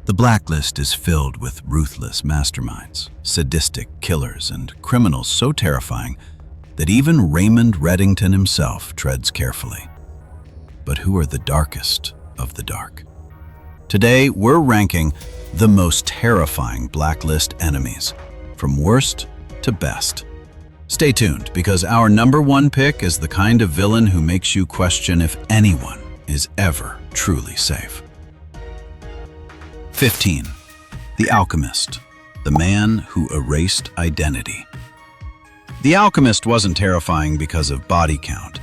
The Blacklist is filled with ruthless masterminds, sadistic killers, and criminals so terrifying that even Raymond Reddington himself treads carefully. But who are the darkest of the dark? Today, we're ranking the most terrifying Blacklist enemies, from worst to best. Stay tuned, because our number one pick is the kind of villain who makes you question if anyone is ever truly safe. 15. The Alchemist, the man who erased identity. The Alchemist wasn't terrifying because of body count.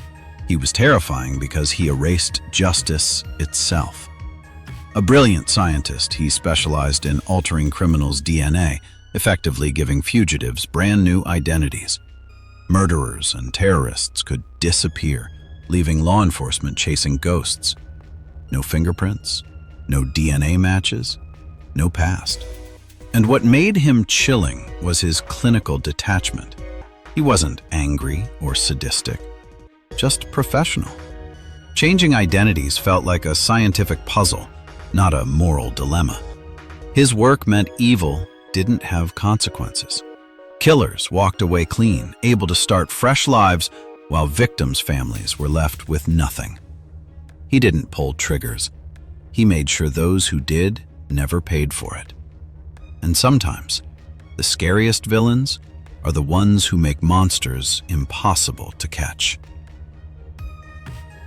He was terrifying because he erased justice itself. A brilliant scientist, he specialized in altering criminals' DNA, effectively giving fugitives brand new identities. Murderers and terrorists could disappear, leaving law enforcement chasing ghosts. No fingerprints, no DNA matches, no past. And what made him chilling was his clinical detachment. He wasn't angry or sadistic, just professional. Changing identities felt like a scientific puzzle, not a moral dilemma. His work meant evil didn't have consequences. Killers walked away clean, able to start fresh lives, while victims' families were left with nothing. He didn't pull triggers. He made sure those who did never paid for it. And sometimes, the scariest villains are the ones who make monsters impossible to catch.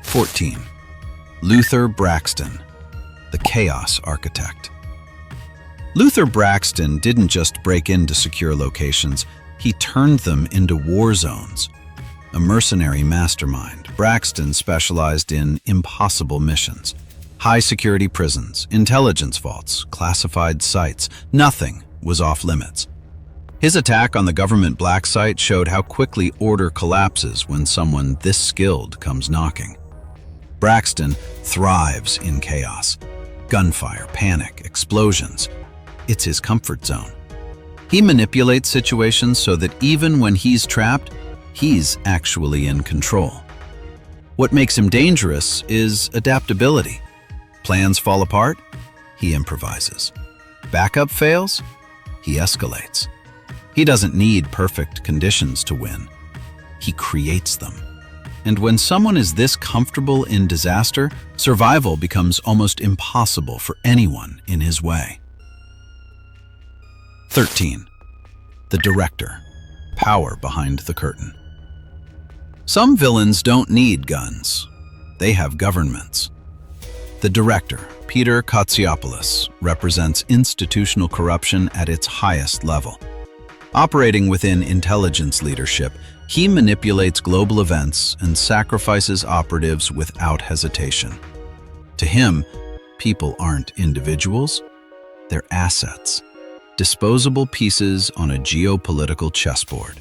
14. Luther Braxton, the Chaos Architect. Luther Braxton didn't just break into secure locations, he turned them into war zones. A mercenary mastermind, Braxton specialized in impossible missions. High-security prisons, intelligence vaults, classified sites. Nothing was off-limits. His attack on the government black site showed how quickly order collapses when someone this skilled comes knocking. Braxton thrives in chaos. Gunfire, panic, explosions. It's his comfort zone. He manipulates situations so that even when he's trapped, he's actually in control. What makes him dangerous is adaptability. Plans fall apart, he improvises. Backup fails, he escalates. He doesn't need perfect conditions to win. He creates them. And when someone is this comfortable in disaster, survival becomes almost impossible for anyone in his way. 13. The Director, power behind the curtain. Some villains don't need guns. They have governments. The Director, Peter Kotsiopoulos, represents institutional corruption at its highest level. Operating within intelligence leadership, he manipulates global events and sacrifices operatives without hesitation. To him, people aren't individuals, they're assets, disposable pieces on a geopolitical chessboard.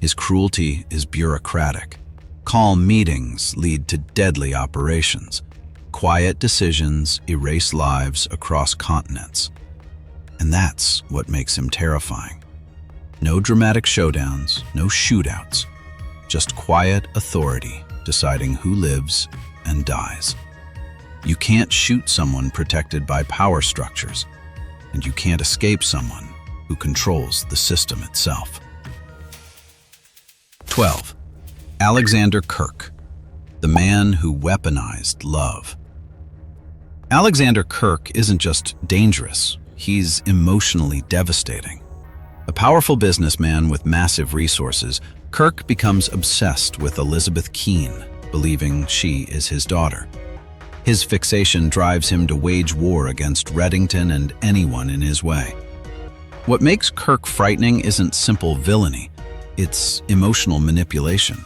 His cruelty is bureaucratic. Calm meetings lead to deadly operations. Quiet decisions erase lives across continents. And that's what makes him terrifying. No dramatic showdowns, no shootouts, just quiet authority deciding who lives and dies. You can't shoot someone protected by power structures, and you can't escape someone who controls the system itself. 12. Alexander Kirk, the man who weaponized love. Alexander Kirk isn't just dangerous, he's emotionally devastating. A powerful businessman with massive resources, Kirk becomes obsessed with Elizabeth Keene, believing she is his daughter. His fixation drives him to wage war against Reddington and anyone in his way. What makes Kirk frightening isn't simple villainy, it's emotional manipulation.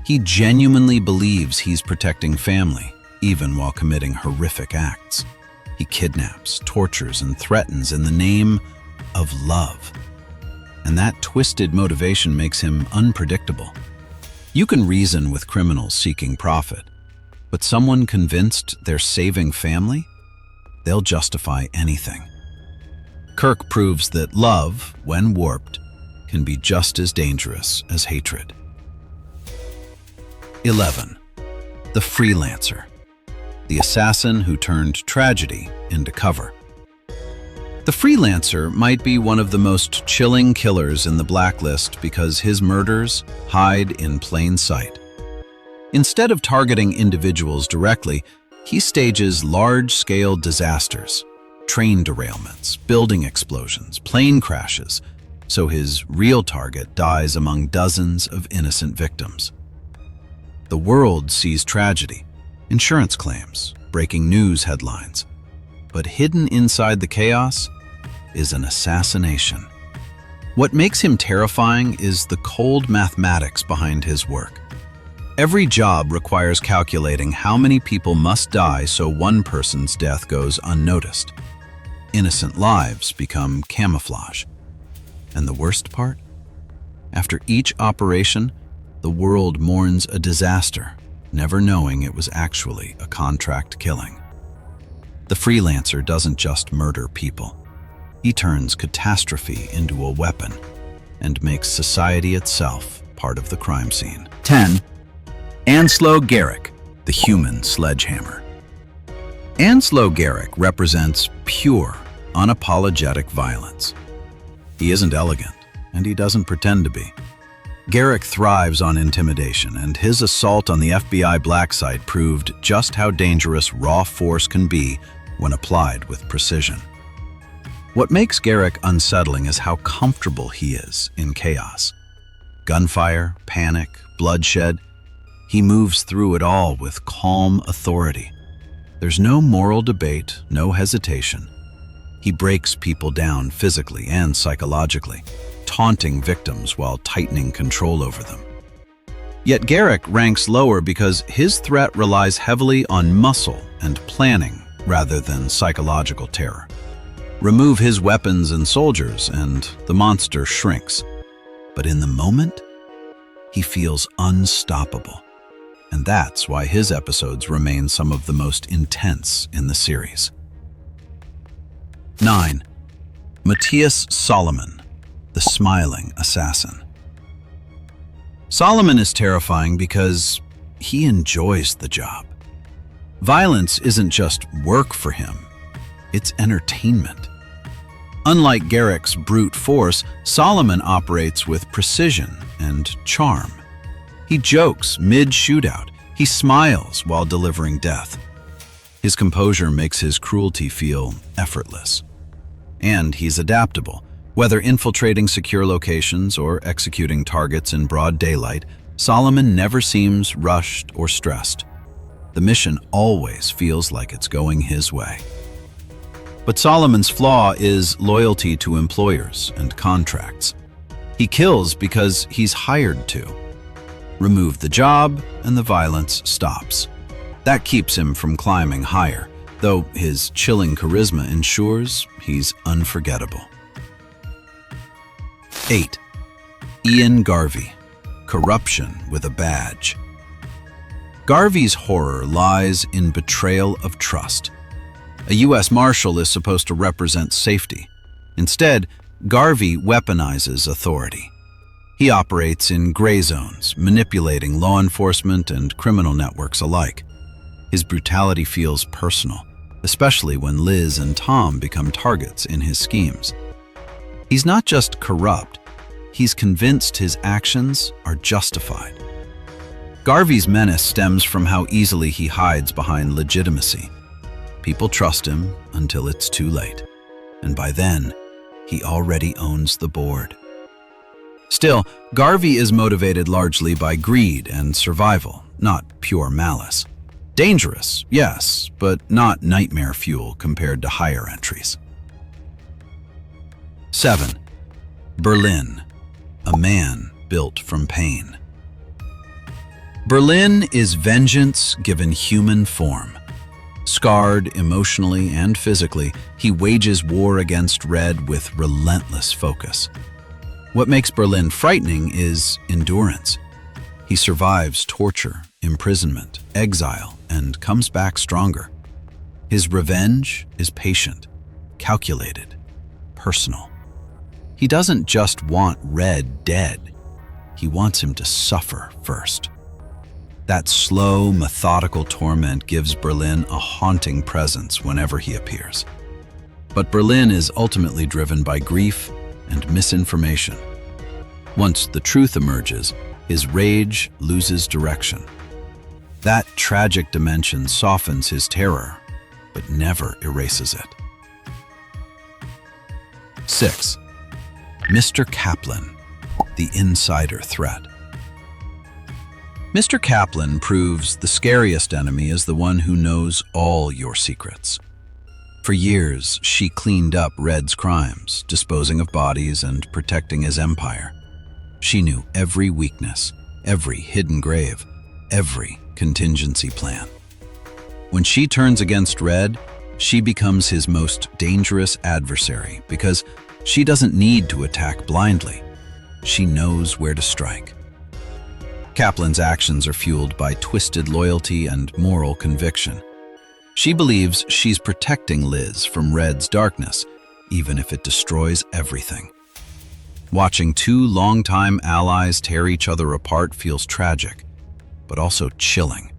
He genuinely believes he's protecting family, even while committing horrific acts. He kidnaps, tortures, and threatens in the name of love. And that twisted motivation makes him unpredictable. You can reason with criminals seeking profit, but someone convinced they're saving family? They'll justify anything. Kirk proves that love, when warped, can be just as dangerous as hatred. 11. The Freelancer, the assassin who turned tragedy into cover. The freelancer might be one of the most chilling killers in the Blacklist because his murders hide in plain sight. Instead of targeting individuals directly, he stages large-scale disasters, train derailments, building explosions, plane crashes, so his real target dies among dozens of innocent victims. The world sees tragedy, insurance claims, breaking news headlines, but hidden inside the chaos is an assassination. What makes him terrifying is the cold mathematics behind his work. Every job requires calculating how many people must die so one person's death goes unnoticed. Innocent lives become camouflage. And the worst part? After each operation, the world mourns a disaster, never knowing it was actually a contract killing. The freelancer doesn't just murder people. He turns catastrophe into a weapon and makes society itself part of the crime scene. 10. Anslo Garrick, the human sledgehammer. Anslo Garrick represents pure, unapologetic violence. He isn't elegant, and he doesn't pretend to be. Garrick thrives on intimidation, and his assault on the FBI black site proved just how dangerous raw force can be when applied with precision. What makes Garrick unsettling is how comfortable he is in chaos. Gunfire, panic, bloodshed, he moves through it all with calm authority. There's no moral debate, no hesitation. He breaks people down physically and psychologically, taunting victims while tightening control over them. Yet Garrick ranks lower because his threat relies heavily on muscle and planning rather than psychological terror. Remove his weapons and soldiers, and the monster shrinks. But in the moment, he feels unstoppable. And that's why his episodes remain some of the most intense in the series. 9. Matthias Solomon, the smiling assassin. Solomon is terrifying because he enjoys the job. Violence isn't just work for him, it's entertainment. Unlike Garrick's brute force, Solomon operates with precision and charm. He jokes mid-shootout. He smiles while delivering death. His composure makes his cruelty feel effortless. And he's adaptable. Whether infiltrating secure locations or executing targets in broad daylight, Solomon never seems rushed or stressed. The mission always feels like it's going his way. But Solomon's flaw is loyalty to employers and contracts. He kills because he's hired to. Remove the job, and the violence stops. That keeps him from climbing higher, though his chilling charisma ensures he's unforgettable. 8. Ian Garvey, corruption with a badge. Garvey's horror lies in betrayal of trust. A U.S. Marshal is supposed to represent safety. Instead, Garvey weaponizes authority. He operates in gray zones, manipulating law enforcement and criminal networks alike. His brutality feels personal, especially when Liz and Tom become targets in his schemes. He's not just corrupt, he's convinced his actions are justified. Garvey's menace stems from how easily he hides behind legitimacy. People trust him until it's too late, and by then, he already owns the board. Still, Garvey is motivated largely by greed and survival, not pure malice. Dangerous, yes, but not nightmare fuel compared to higher entries. 7. Berlin, a man built from pain. Berlin is vengeance given human form. Scarred emotionally and physically, he wages war against Red with relentless focus. What makes Berlin frightening is endurance. He survives torture, imprisonment, exile, and comes back stronger. His revenge is patient, calculated, personal. He doesn't just want Red dead. He wants him to suffer first. That slow, methodical torment gives Berlin a haunting presence whenever he appears. But Berlin is ultimately driven by grief and misinformation. Once the truth emerges, his rage loses direction. That tragic dimension softens his terror, but never erases it. 6. Mr. Kaplan, the insider threat. Mr. Kaplan proves the scariest enemy is the one who knows all your secrets. For years, she cleaned up Red's crimes, disposing of bodies and protecting his empire. She knew every weakness, every hidden grave, every contingency plan. When she turns against Red, she becomes his most dangerous adversary because she doesn't need to attack blindly. She knows where to strike. Kaplan's actions are fueled by twisted loyalty and moral conviction. She believes she's protecting Liz from Red's darkness, even if it destroys everything. Watching two longtime allies tear each other apart feels tragic, but also chilling,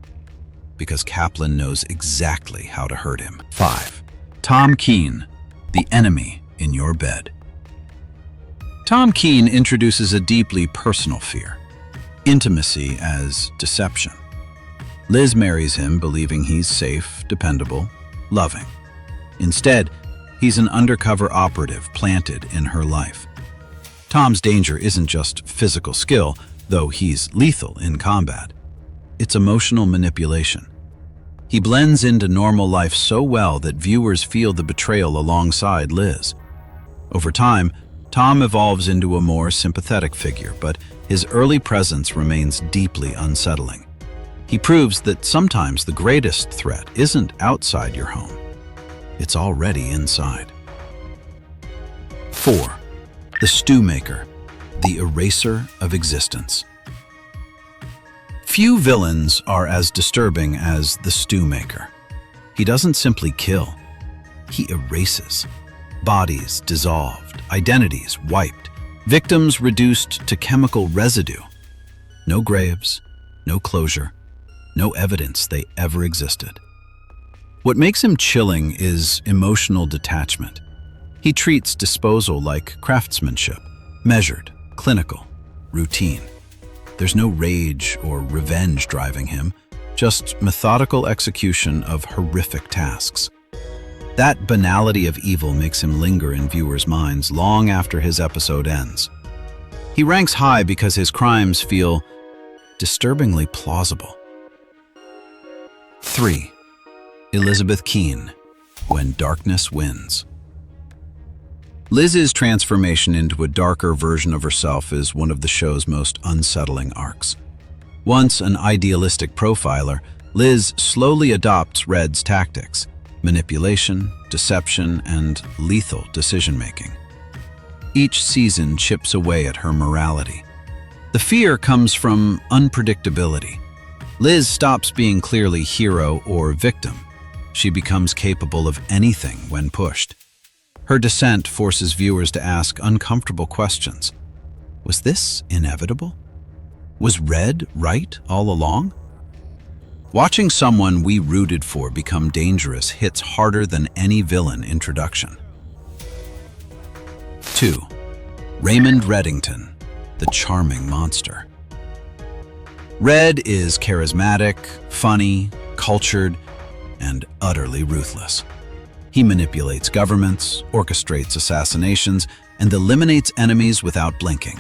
because Kaplan knows exactly how to hurt him. 5. Tom Keene, the enemy in your bed. Tom Keene introduces a deeply personal fear: intimacy as deception. Liz marries him believing he's safe, dependable, loving. Instead, he's an undercover operative planted in her life. Tom's danger isn't just physical skill, though he's lethal in combat. It's emotional manipulation. He blends into normal life so well that viewers feel the betrayal alongside Liz. Over time, Tom evolves into a more sympathetic figure, but his early presence remains deeply unsettling. He proves that sometimes the greatest threat isn't outside your home. It's already inside. 4. The Stewmaker, the eraser of existence. Few villains are as disturbing as the Stewmaker. He doesn't simply kill, he erases. Bodies dissolved, identities wiped, victims reduced to chemical residue. No graves, no closure, no evidence they ever existed. What makes him chilling is emotional detachment. He treats disposal like craftsmanship, measured, clinical, routine. There's no rage or revenge driving him, just methodical execution of horrific tasks. That banality of evil makes him linger in viewers' minds long after his episode ends. He ranks high because his crimes feel disturbingly plausible. 3. Elizabeth Keene, when darkness wins. Liz's transformation into a darker version of herself is one of the show's most unsettling arcs. Once an idealistic profiler, Liz slowly adopts Red's tactics: manipulation, deception, and lethal decision-making. Each season chips away at her morality. The fear comes from unpredictability. Liz stops being clearly hero or victim. She becomes capable of anything when pushed. Her descent forces viewers to ask uncomfortable questions. Was this inevitable? Was Red right all along? Watching someone we rooted for become dangerous hits harder than any villain introduction. 2. Raymond Reddington, the charming monster. Red is charismatic, funny, cultured, and utterly ruthless. He manipulates governments, orchestrates assassinations, and eliminates enemies without blinking.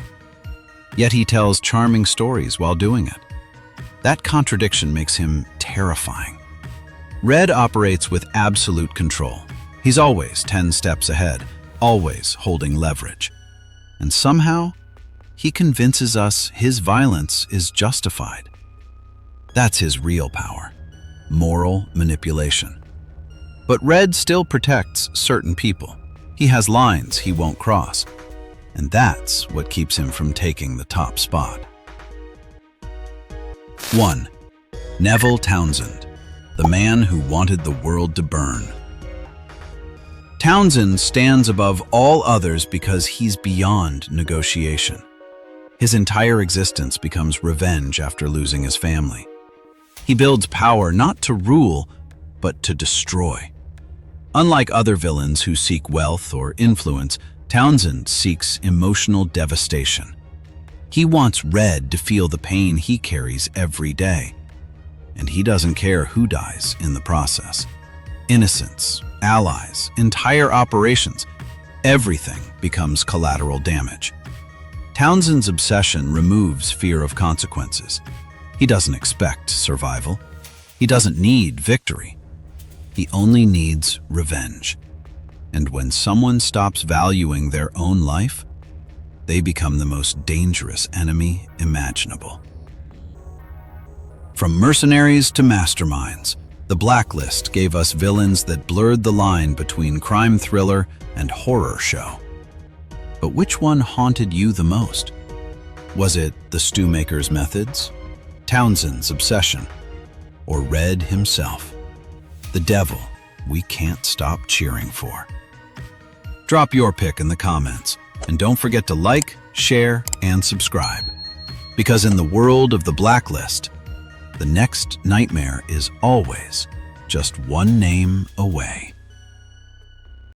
Yet he tells charming stories while doing it. That contradiction makes him terrifying. Red operates with absolute control. He's always 10 steps ahead, always holding leverage. And somehow, he convinces us his violence is justified. That's his real power: moral manipulation. But Red still protects certain people. He has lines he won't cross. And that's what keeps him from taking the top spot. 1. Neville Townsend, the man who wanted the world to burn. Townsend stands above all others because he's beyond negotiation. His entire existence becomes revenge after losing his family. He builds power not to rule, but to destroy. Unlike other villains who seek wealth or influence, Townsend seeks emotional devastation. He wants Red to feel the pain he carries every day, and he doesn't care who dies in the process. Innocents, allies, entire operations, everything becomes collateral damage. Townsend's obsession removes fear of consequences. He doesn't expect survival. He doesn't need victory. He only needs revenge. And when someone stops valuing their own life, they become the most dangerous enemy imaginable. From mercenaries to masterminds, the Blacklist gave us villains that blurred the line between crime thriller and horror show. But which one haunted you the most? Was it the Stewmaker's methods, Townsend's obsession, or Red himself, the devil we can't stop cheering for? Drop your pick in the comments, and don't forget to like, share, and subscribe. Because in the world of the Blacklist, the next nightmare is always just one name away.